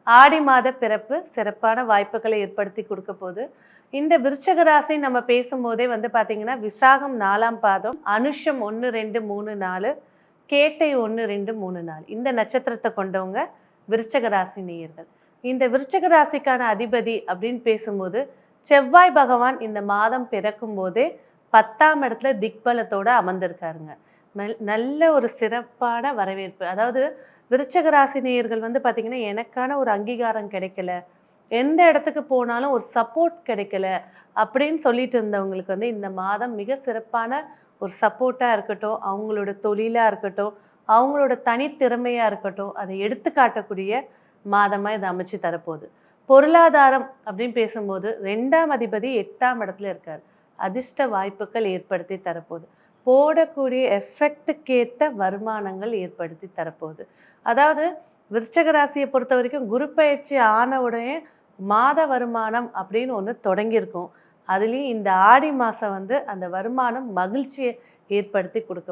ஆடி மாத பிறப்பு சிறப்பான வாய்ப்புகளை ஏற்படுத்தி கொடுக்க போகுது. இந்த விருச்சக ராசி நம்ம பேசும்போதே வந்து பார்த்தீங்கன்னா, விசாகம் 4ஆம் பாதம், அனுஷம் 1, 2, 3, 4, கேட்டை 1, 2, 3, 4 இந்த நட்சத்திரத்தை கொண்டவங்க விருச்சக ராசி நேயர்கள். இந்த விருச்சக ராசிக்கான அதிபதி அப்படின்னு பேசும்போது, செவ்வாய் பகவான் இந்த மாதம் பிறக்கும் போதே 10ஆம் இடத்துல திக்பலத்தோட அமர்ந்திருக்காருங்க. நல்ல ஒரு சிறப்பான வரவேற்பு. அதாவது விருச்சக ராசி நேயர்கள் வந்து பார்த்திங்கன்னா, எனக்கான ஒரு அங்கீகாரம் கிடைக்கல, எந்த இடத்துக்கு போனாலும் ஒரு சப்போர்ட் கிடைக்கல அப்படின்னு சொல்லிட்டு இருந்தவங்களுக்கு வந்து இந்த மாதம் மிக சிறப்பான ஒரு சப்போர்ட்டாக இருக்கட்டும், அவங்களோட தொழிலாக இருக்கட்டும், அவங்களோட தனித்திறமையாக இருக்கட்டும், அதை எடுத்து காட்டக்கூடிய மாதமாக இதை அமைச்சு தரப்போகுது. பொருளாதாரம் அப்படின்னு பேசும்போது 2ஆம் அதிபதி 8ஆம் இடத்துல இருக்கார். அதிர்ஷ்ட வாய்ப்புகள் ஏற்படுத்தி தரப்போகுது. போடக்கூடிய எஃபெக்டுக்கேற்ற வருமானங்கள் ஏற்படுத்தி தரப்போகுது. அதாவது விருச்சக ராசியை பொறுத்த வரைக்கும் குரு பயிற்சி ஆன உடனே மாத வருமானம் அப்படின்னு ஒன்று தொடங்கியிருக்கும். அதுலேயும் இந்த ஆடி மாதம் வந்து அந்த வருமானம் மகிழ்ச்சியை ஏற்படுத்தி கொடுக்க